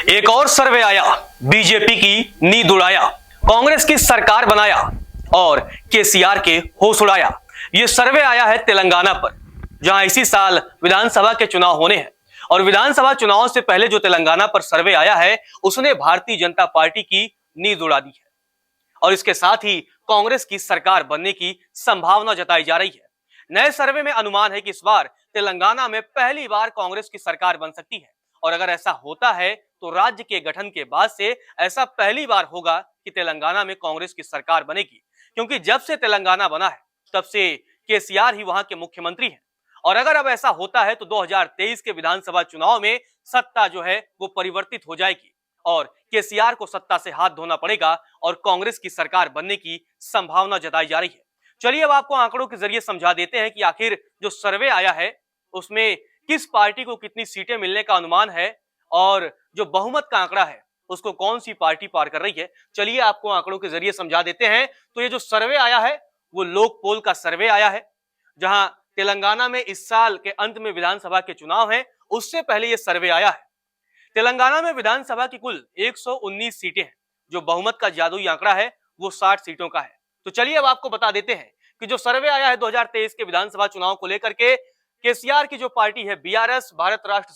एक और सर्वे आया, बीजेपी की नींद उड़ाया, कांग्रेस की सरकार बनाया और केसीआर के होश उड़ाया। ये सर्वे आया है तेलंगाना पर, जहां इसी साल विधानसभा के चुनाव होने हैं और विधानसभा चुनाव से पहले जो तेलंगाना पर सर्वे आया है उसने भारतीय जनता पार्टी की नींद उड़ा दी है और इसके साथ ही कांग्रेस की सरकार बनने की संभावना जताई जा रही है। नए सर्वे में अनुमान है कि इस बार तेलंगाना में पहली बार कांग्रेस की सरकार बन सकती है और अगर ऐसा होता है तो राज्य के गठन के बाद से ऐसा पहली बार होगा कि तेलंगाना में कांग्रेस की सरकार बनेगी, क्योंकि जब से तेलंगाना बना है तब से केसीआर ही वहां के मुख्यमंत्री हैं। और अगर अब ऐसा होता है तो 2023 के विधानसभा चुनाव में सत्ता जो है वो परिवर्तित हो जाएगी और केसीआर को सत्ता से हाथ धोना पड़ेगा और कांग्रेस की सरकार बनने की संभावना जताई जा रही है। चलिए अब आपको आंकड़ों के जरिए समझा देते हैं कि आखिर जो सर्वे आया है उसमें किस पार्टी को कितनी सीटें मिलने का अनुमान है और जो बहुमत का आंकड़ा है उसको कौन सी पार्टी पार कर रही है। चलिए आपको आंकड़ों के जरिए समझा देते हैं। तो ये जो सर्वे आया है वो लोक पोल का सर्वे आया है, जहां तेलंगाना में इस साल के अंत में विधानसभा के चुनाव हैं, उससे पहले ये सर्वे आया है। तेलंगाना में विधानसभा की कुल 119 सीटें हैं, जो बहुमत का जादुई आंकड़ा है वो 60 सीटों का है। तो चलिए अब आपको बता देते हैं कि जो सर्वे आया है 2023 के विधानसभा चुनाव को लेकर के, केसीआर की जो पार्टी है बीआरएस भारत राष्ट्र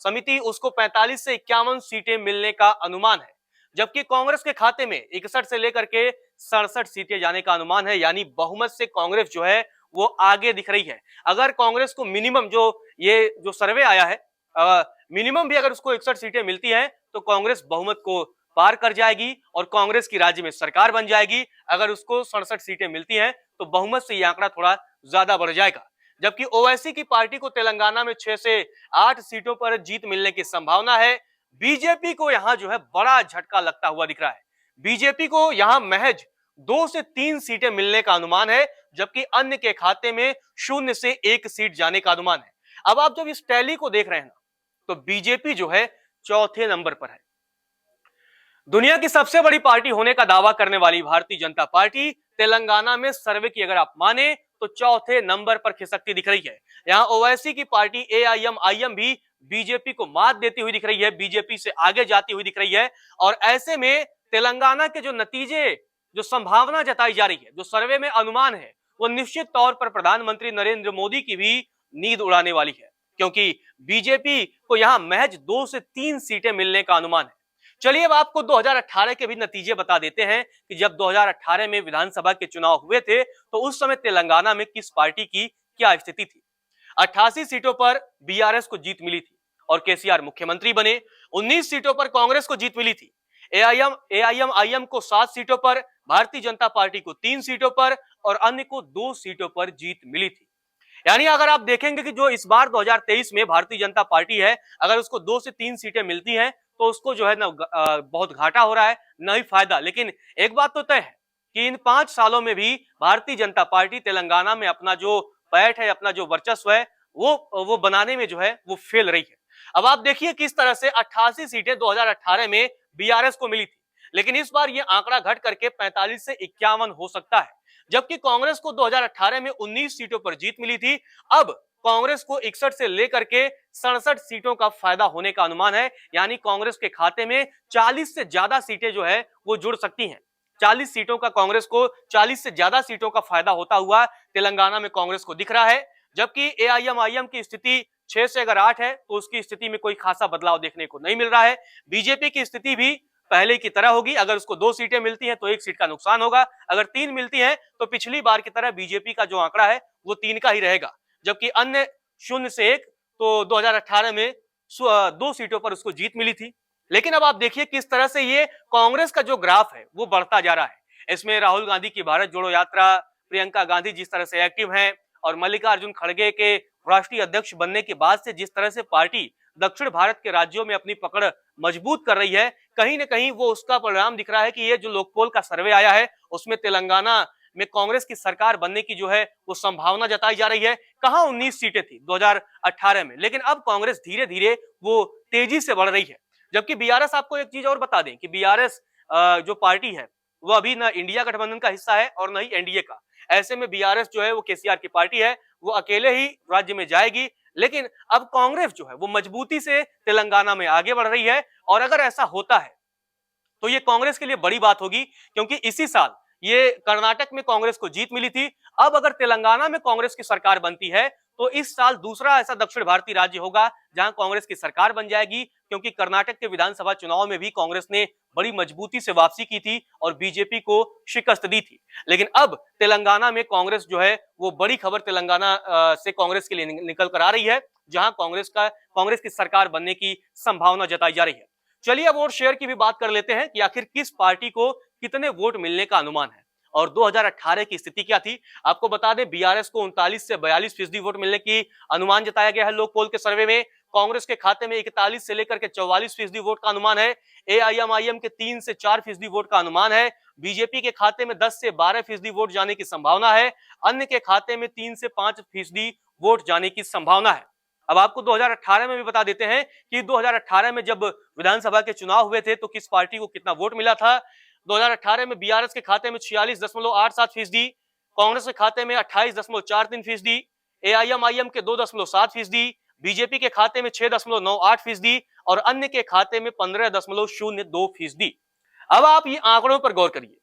समिति उसको 45 से 51 सीटें मिलने का अनुमान है, जबकि कांग्रेस के खाते में 61 से लेकर के 67 सीटें जाने का अनुमान है। यानी बहुमत से कांग्रेस जो है वो आगे दिख रही है। अगर कांग्रेस को मिनिमम जो सर्वे आया है मिनिमम भी अगर उसको 61 सीटें मिलती हैं तो कांग्रेस बहुमत को पार कर जाएगी और कांग्रेस की राज्य में सरकार बन जाएगी। अगर उसको 67 सीटें मिलती हैं तो बहुमत से यह आंकड़ा थोड़ा ज्यादा बढ़ जाएगा। जबकि ओवैसी की पार्टी को तेलंगाना में 6 से 8 सीटों पर जीत मिलने की संभावना है। बीजेपी को यहां जो है बड़ा झटका लगता हुआ दिख रहा है। बीजेपी को यहां महज 2 से 3 सीटें मिलने का अनुमान है, जबकि अन्य के खाते में 0 से 1 सीट जाने का अनुमान है। अब आप जब इस टैली को देख रहे हैं ना, तो बीजेपी जो है चौथे नंबर पर है। दुनिया की सबसे बड़ी पार्टी होने का दावा करने वाली भारतीय जनता पार्टी तेलंगाना में सर्वे की अगर आप माने तो चौथे नंबर पर खिसकती दिख रही है। यहां ओवैसी की पार्टी एआईएमआईएम भी बीजेपी को मात देती हुई दिख रही है, बीजेपी से आगे जाती हुई दिख रही है। और ऐसे में तेलंगाना के जो नतीजे, जो संभावना जताई जा रही है, जो सर्वे में अनुमान है, वो निश्चित तौर पर प्रधानमंत्री नरेंद्र मोदी की भी नींद उड़ाने वाली है, क्योंकि बीजेपी को यहां महज 2 से 3 सीटें मिलने का अनुमान है। चलिए अब आपको 2018 के भी नतीजे बता देते हैं कि जब 2018 में विधानसभा के चुनाव हुए थे तो उस समय तेलंगाना में किस पार्टी की क्या स्थिति थी। 88 सीटों पर बीआरएस को जीत मिली थी और केसीआर मुख्यमंत्री बने। 19 सीटों पर कांग्रेस को जीत मिली थी। एआईएमआईएम को 7 सीटों पर, भारतीय जनता पार्टी को 3 सीटों पर और अन्य को 2 सीटों पर जीत मिली थी। यानी अगर आप देखेंगे कि जो इस बार 2023 में भारतीय जनता पार्टी है, अगर उसको 2 से 3 सीटें मिलती हैं तो उसको जो है ना बहुत घाटा हो रहा है, न ही फायदा। लेकिन एक बात तो तय है कि इन 5 सालों में भी भारतीय जनता पार्टी तेलंगाना में अपना जो पैठ है, अपना जो वर्चस्व है वो बनाने में जो है वो फेल रही है। अब आप देखिए किस तरह से 88 सीटें 2018 में बीआरएस को मिली थी, लेकिन इस बार ये आंकड़ा घट करके 45 से 51 हो सकता है। जबकि कांग्रेस को 2018 में 19 सीटों पर जीत मिली थी, अब कांग्रेस को 61 से लेकर के 67 सीटों का फायदा होने का अनुमान है। यानी कांग्रेस के खाते में 40 से ज्यादा सीटें जो है वो जुड़ सकती हैं। 40 सीटों का कांग्रेस को 40 से ज्यादा सीटों का फायदा होता हुआ तेलंगाना में कांग्रेस को दिख रहा है। जबकि एआईएमआईएम की स्थिति 6 से अगर 8 है तो उसकी स्थिति में कोई खासा बदलाव देखने को नहीं मिल रहा है। बीजेपी की स्थिति भी पहले की तरह होगी। अगर उसको 2 सीटें मिलती हैं तो 1 सीट का नुकसान होगा, अगर 3 मिलती हैं तो पिछली बार की तरह बीजेपी का जो आंकड़ा है वो 3 का ही रहेगा। जबकि अन्य 0 से 1 तो 2018 में 2 सीटों पर उसको जीत मिली थी। लेकिन अब आप देखिए किस तरह से ये कांग्रेस का जो ग्राफ है वो बढ़ता जा रहा है। इसमें राहुल गांधी की भारत जोड़ो यात्रा, प्रियंका गांधी जिस तरह से एक्टिव हैं और मल्लिकार्जुन खड़गे के राष्ट्रीय अध्यक्ष बनने के बाद से जिस तरह से पार्टी दक्षिण भारत के राज्यों में अपनी पकड़ मजबूत कर रही है, कहीं ना कहीं वो उसका परिणाम दिख रहा है कि ये जो लोकपोल का सर्वे आया है उसमें तेलंगाना में कांग्रेस की सरकार बनने की जो है वो संभावना जताई जा रही है। कहां 19 सीटें थी 2018 में, लेकिन अब कांग्रेस धीरे धीरे वो तेजी से बढ़ रही है। जबकि बीआरएस, आपको एक चीज और बता दें कि बीआरएस जो पार्टी है वो अभी ना इंडिया गठबंधन का हिस्सा है और न ही एनडीए का। ऐसे में बीआरएस जो है वो केसीआर की पार्टी है, वो अकेले ही राज्य में जाएगी। लेकिन अब कांग्रेस जो है वो मजबूती से तेलंगाना में आगे बढ़ रही है। और अगर ऐसा होता है तो ये कांग्रेस के लिए बड़ी बात होगी, क्योंकि इसी साल ये कर्नाटक में कांग्रेस को जीत मिली थी। अब अगर तेलंगाना में कांग्रेस की सरकार बनती है तो इस साल दूसरा ऐसा दक्षिण भारतीय राज्य होगा जहां कांग्रेस की सरकार बन जाएगी, क्योंकि कर्नाटक के विधानसभा चुनाव में भी कांग्रेस ने बड़ी मजबूती से वापसी की थी और बीजेपी को शिकस्त दी थी। लेकिन अब तेलंगाना में कांग्रेस जो है वो बड़ी खबर तेलंगाना से कांग्रेस के लिए निकल कर आ रही है, जहां कांग्रेस की सरकार बनने की संभावना जताई जा रही है। चलिए अब वोट शेयर की भी बात कर लेते हैं कि आखिर किस पार्टी को कितने वोट मिलने का अनुमान है और 2018 की स्थिति क्या थी। आपको बता दें, बीआरएस को 39 से 42% वोट मिलने की अनुमान जताया गया है लोक पोल के सर्वे में। कांग्रेस के खाते में 41 से लेकर के 44% वोट का अनुमान है। एआईएमआईएम के 3 से 4% वोट का अनुमान है। बीजेपी के खाते में 10 से 12% वोट जाने की संभावना है। अन्य के खाते में 3 से 5% वोट जाने की संभावना है। अब आपको 2018 में भी बता देते हैं कि 2018 में जब विधानसभा के चुनाव हुए थे तो किस पार्टी को कितना वोट मिला था। 2018 में बीआरएस के खाते में 46.87%, कांग्रेस के खाते में 28.43%, एआईएमआईएम के 2.7%, बीजेपी के खाते में 6.98% और अन्य के खाते में 15.02%। अब आप ये आंकड़ों पर गौर करिए।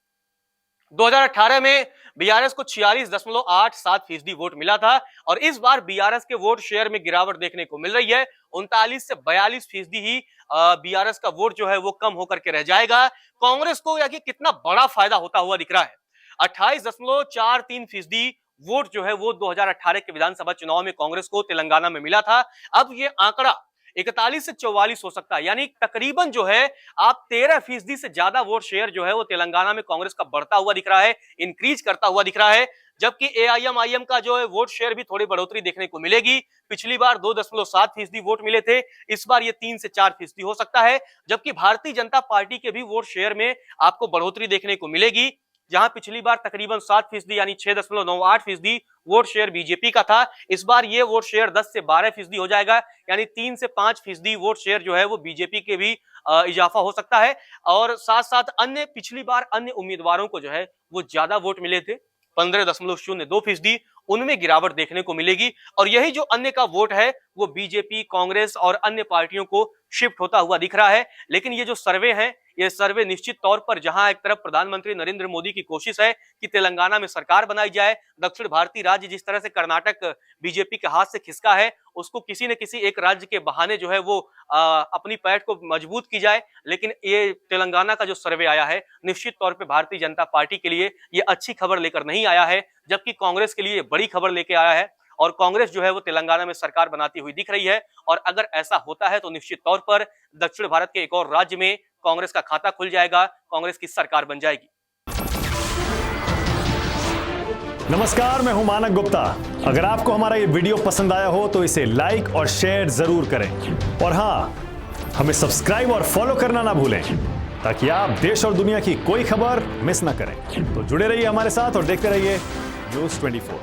2018 में बीआरएस को 46.87% वोट मिला था और इस बार बीआरएस के वोट शेयर में गिरावट देखने को मिल रही है। 39 से 42% ही बीआरएस का वोट जो है वो कम होकर के रह जाएगा। कांग्रेस को या कि कितना बड़ा फायदा होता हुआ दिख रहा है। 28.43% वोट जो है वो 2018 के विधानसभा चुनाव में कांग्रेस को तेलंगाना में मिला था। अब ये आंकड़ा 41 से 44 हो सकता है, यानी तकरीबन जो है आप 13% से ज्यादा वोट शेयर जो है वो तेलंगाना में कांग्रेस का बढ़ता हुआ दिख रहा है, इंक्रीज करता हुआ दिख रहा है। जबकि एआईएमआईएम का जो है वोट शेयर भी थोड़ी बढ़ोतरी देखने को मिलेगी। पिछली बार 2.7% वोट मिले थे, इस बार ये 3 से 4% हो सकता है। जबकि भारतीय जनता पार्टी के भी वोट शेयर में आपको बढ़ोतरी देखने को मिलेगी, जहां पिछली बार तकरीबन 7% यानी 6.98% वोट शेयर बीजेपी का था, इस बार ये वोट शेयर 10 से 12% हो जाएगा, यानी 3 से 5% वोट शेयर जो है वो बीजेपी के भी इजाफा हो सकता है। और साथ साथ अन्य पिछली बार अन्य उम्मीदवारों को जो है वो ज्यादा वोट मिले थे, 15.02%, उनमें गिरावट देखने को मिलेगी। और यही जो अन्य का वोट है वो बीजेपी, कांग्रेस और अन्य पार्टियों को शिफ्ट होता हुआ दिख रहा है। लेकिन ये जो सर्वे है, ये सर्वे निश्चित तौर पर जहां एक तरफ प्रधानमंत्री नरेंद्र मोदी की कोशिश है कि तेलंगाना में सरकार बनाई जाए, दक्षिण भारतीय राज्य जिस तरह से कर्नाटक बीजेपी के हाथ से खिसका है, उसको किसी न किसी एक राज्य के बहाने जो है वो अपनी पैठ को मजबूत की जाए। लेकिन ये तेलंगाना का जो सर्वे आया है, निश्चित तौर पर भारतीय जनता पार्टी के लिए ये अच्छी खबर लेकर नहीं आया है, जबकि कांग्रेस के लिए बड़ी खबर लेके आया है। और कांग्रेस जो है वो तेलंगाना में सरकार बनाती हुई दिख रही है। और अगर ऐसा होता है तो निश्चित तौर पर दक्षिण भारत के एक और राज्य में कांग्रेस का खाता खुल जाएगा, कांग्रेस की सरकार बन जाएगी। नमस्कार, मैं हूं मानक गुप्ता। अगर आपको हमारा ये वीडियो पसंद आया हो तो इसे लाइक और शेयर जरूर करें। और हां, हमें सब्सक्राइब और फॉलो करना ना भूलें, ताकि आप देश और दुनिया की कोई खबर मिस ना करें। तो जुड़े रहिए हमारे साथ और देखते रहिए न्यूज़ 24।